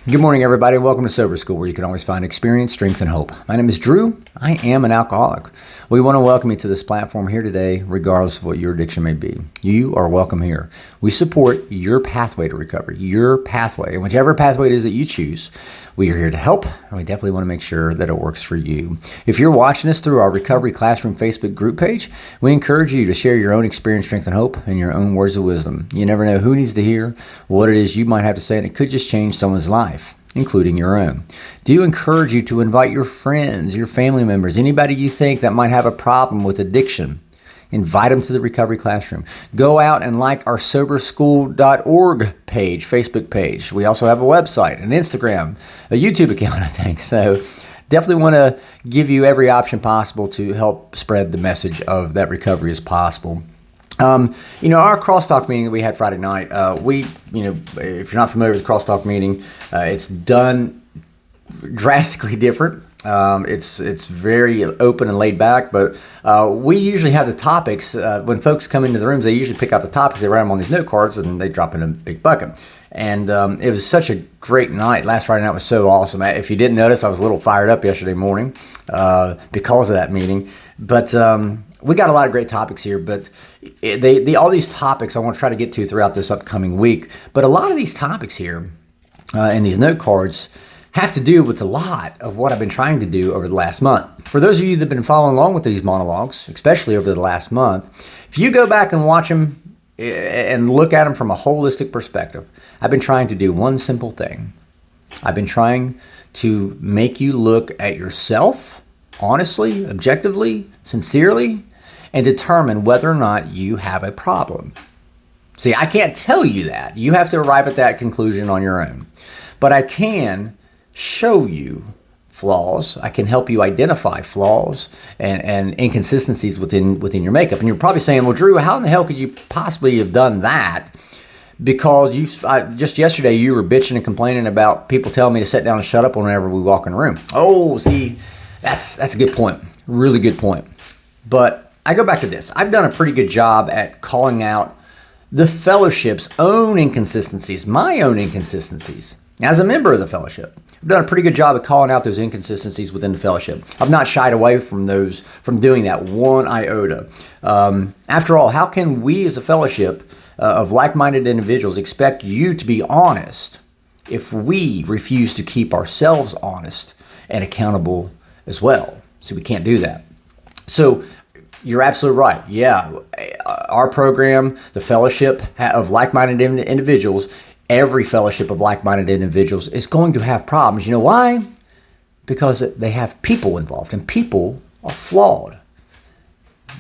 Good morning, everybody. Welcome to Sober School, where you can always find experience, strength, and hope. My name is Drew. I am an alcoholic. We want to welcome you to this platform here today, regardless of what your addiction may be. You are welcome here. We support your pathway to recovery, your pathway, and whichever pathway it is that you choose. We are here to help, and we definitely want to make sure that it works for you. If you're watching us through our Recovery Classroom Facebook group page, we encourage you to share your own experience, strength, and hope, and your own words of wisdom. You never know who needs to hear what it is you might have to say, and it could just change someone's life, including your own. Do encourage you to invite your friends, your family members, anybody you think that might have a problem with addiction. Invite them to the Recovery Classroom. Go out and like our soberschool.org page, Facebook page. We also have a website, an Instagram, a YouTube account, I think. So definitely want to give you every option possible to help spread the message of that recovery as possible. Our crosstalk meeting that we had Friday night, if you're not familiar with the crosstalk meeting, it's done drastically different. It's very open and laid back, but we usually have the topics. When folks come into the rooms, they usually pick out the topics, they write them on these note cards, and they drop in a big bucket. And it was such a great night. Last Friday night was so awesome. If you didn't notice, I was a little fired up yesterday morning because of that meeting. But we got a lot of great topics here, but all these topics I want to try to get to throughout this upcoming week. But a lot of these topics here in these note cards have to do with a lot of what I've been trying to do over the last month. For those of you that have been following along with these monologues, especially over the last month, if you go back and watch them and look at them from a holistic perspective, I've been trying to do one simple thing. I've been trying to make you look at yourself honestly, objectively, sincerely, and determine whether or not you have a problem. See, I can't tell you that. You have to arrive at that conclusion on your own. But I can show you flaws. I can help you identify flaws and inconsistencies within your makeup. And you're probably saying, well, Drew, how in the hell could you possibly have done that? Because just yesterday you were bitching and complaining about people telling me to sit down and shut up whenever we walk in a room. Oh, see, that's a good point. Really good point. But I go back to this. I've done a pretty good job at calling out the fellowship's own inconsistencies, my own inconsistencies. As a member of the fellowship, I've done a pretty good job at calling out those inconsistencies within the fellowship. I've not shied away from doing that one iota. After all, how can we as a fellowship of like-minded individuals expect you to be honest if we refuse to keep ourselves honest and accountable as well? So we can't do that. So you're absolutely right. Yeah, our program, the fellowship of like-minded individuals, every fellowship of like-minded individuals is going to have problems. You know why? Because they have people involved, and people are flawed.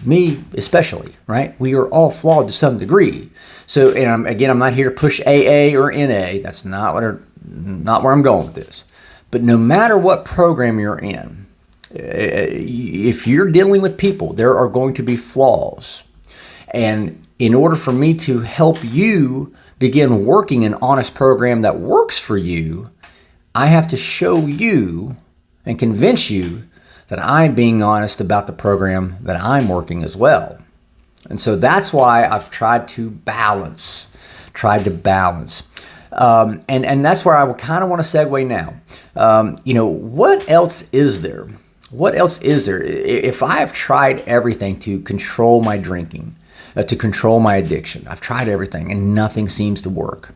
Me especially, right? We are all flawed to some degree. So, and I'm not here to push AA or NA. That's not where I'm going with this. But no matter what program you're in, if you're dealing with people, there are going to be flaws. And in order for me to help you begin working an honest program that works for you, I have to show you and convince you that I'm being honest about the program that I'm working as well. And so that's why I've tried to balance. And that's where I kind of want to segue now. What else is there? What else is there? If I have tried everything to control my drinking, to control my addiction, I've tried everything and nothing seems to work.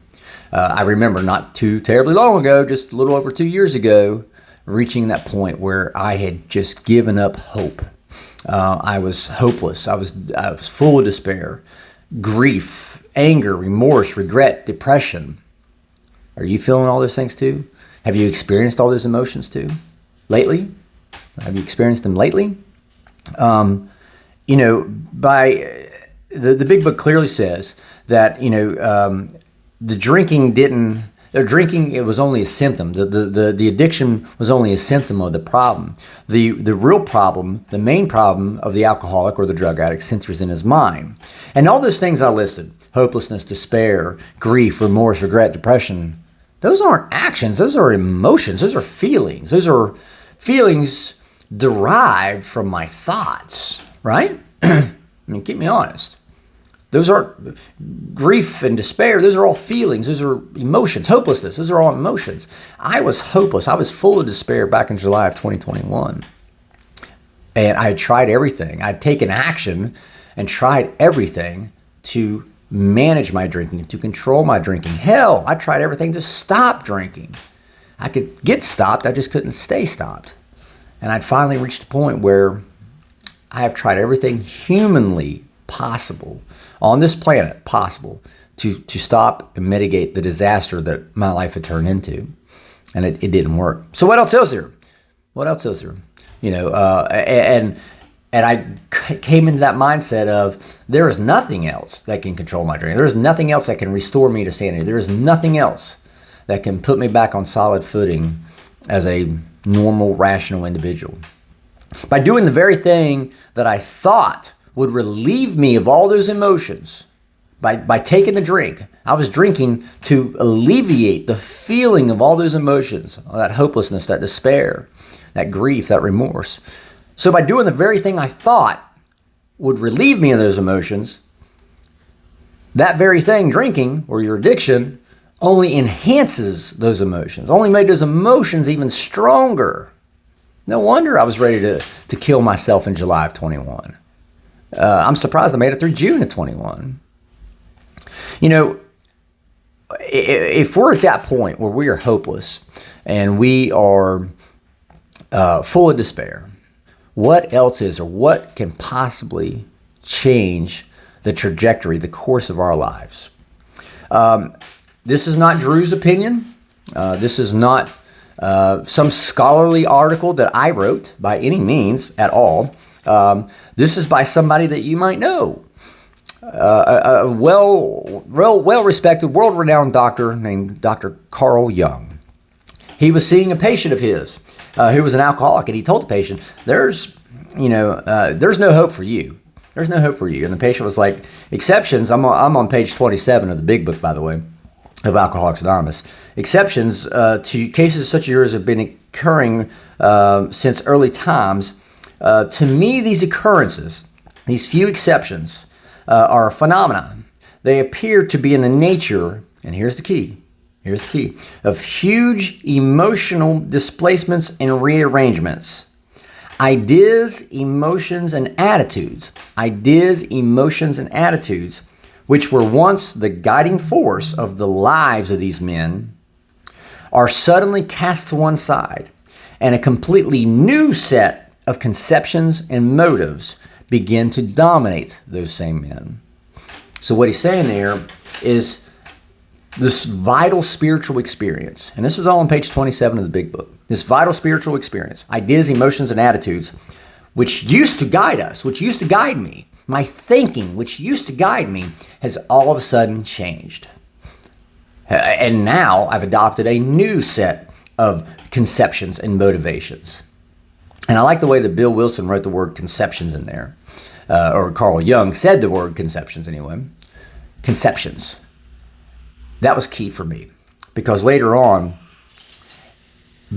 I remember not too terribly long ago, just a little over 2 years ago, reaching that point where I had just given up hope. I was hopeless. I was full of despair, grief, anger, remorse, regret, depression. Are you feeling all those things too? Have you experienced all those emotions too? Lately? Have you experienced them lately? By the big book clearly says that, the drinking it was only a symptom. The addiction was only a symptom of the problem. The real problem, the main problem of the alcoholic or the drug addict centers in his mind. And all those things I listed, hopelessness, despair, grief, remorse, regret, depression, those aren't actions. Those are emotions. Those are feelings. Those are feelings derived from my thoughts, right? I mean, keep me honest. Those aren't grief and despair. Those are all feelings. Those are emotions. Hopelessness. Those are all emotions. I was hopeless. I was full of despair back in July of 2021. And I had tried everything. I'd taken action and tried everything to manage my drinking, to control my drinking. Hell, I tried everything to stop drinking. I could get stopped. I just couldn't stay stopped. And I'd finally reached a point where I have tried everything humanly possible on this planet possible to stop and mitigate the disaster that my life had turned into. And it didn't work. So what else is there? What else is there? And I came into that mindset of there is nothing else that can control my drinking. There is nothing else that can restore me to sanity. There is nothing else that can put me back on solid footing as a normal, rational individual. By doing the very thing that I thought would relieve me of all those emotions, by taking the drink, I was drinking to alleviate the feeling of all those emotions, that hopelessness, that despair, that grief, that remorse. So by doing the very thing I thought would relieve me of those emotions, that very thing, drinking or your addiction, only enhances those emotions, only made those emotions even stronger. No wonder I was ready to kill myself in July of 21. I'm surprised I made it through June of 21. If we're at that point where we are hopeless and we are full of despair, what else is, or what can possibly change the trajectory, the course of our lives? This is not Drew's opinion. This is not some scholarly article that I wrote by any means at all. This is by somebody that you might know. A well-respected, world-renowned doctor named Dr. Carl Jung. He was seeing a patient of his who was an alcoholic, and he told the patient, there's no hope for you. There's no hope for you. And the patient was like, exceptions, I'm on page 27 of the big book, by the way, of Alcoholics Anonymous. Exceptions to cases such as yours have been occurring since early times. To me, these occurrences, these few exceptions, are a phenomenon. They appear to be in the nature, and here's the key, of huge emotional displacements and rearrangements. Ideas, emotions, and attitudes, which were once the guiding force of the lives of these men, are suddenly cast to one side, and a completely new set of conceptions and motives begin to dominate those same men. So what he's saying there is this vital spiritual experience, and this is all on page 27 of the big book, this vital spiritual experience, ideas, emotions, and attitudes, which used to guide us, which used to guide me, my thinking, which used to guide me, has all of a sudden changed. And now I've adopted a new set of conceptions and motivations. And I like the way that Bill Wilson wrote the word conceptions in there, or Carl Jung said the word conceptions anyway. Conceptions. That was key for me, because later on,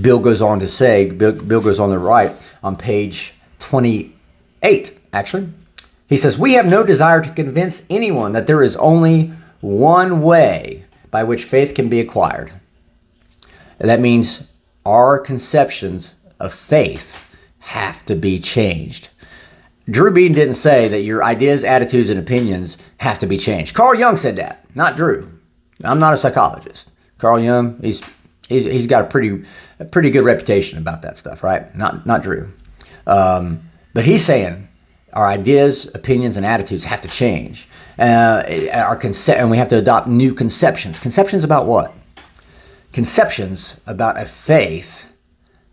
Bill goes on to say, Bill goes on to write on page 28, actually. He says, we have no desire to convince anyone that there is only one way by which faith can be acquired. And that means our conceptions of faith have to be changed. Drew Bean didn't say that your ideas, attitudes, and opinions have to be changed. Carl Jung said that, not Drew. I'm not a psychologist. Carl Jung, he's got a pretty good reputation about that stuff, right? Not Drew. But he's saying our ideas, opinions, and attitudes have to change. And we have to adopt new conceptions. Conceptions about what? Conceptions about a faith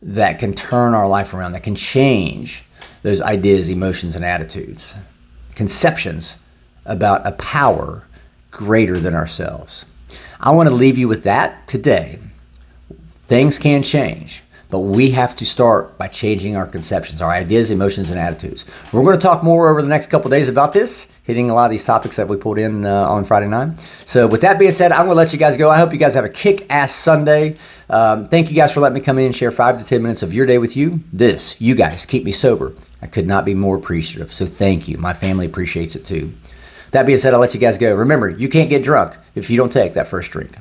that can turn our life around, that can change those ideas, emotions, and attitudes. Conceptions about a power greater than ourselves. I want to leave you with that today. Things can change, but we have to start by changing our conceptions, our ideas, emotions, and attitudes. We're going to talk more over the next couple days about this, hitting a lot of these topics that we pulled in on Friday night. So with that being said, I'm going to let you guys go. I hope you guys have a kick-ass Sunday. Thank you guys for letting me come in and share 5 to 10 minutes of your day with you. You guys keep me sober. I could not be more appreciative. So thank you. My family appreciates it too. That being said, I'll let you guys go. Remember, you can't get drunk if you don't take that first drink.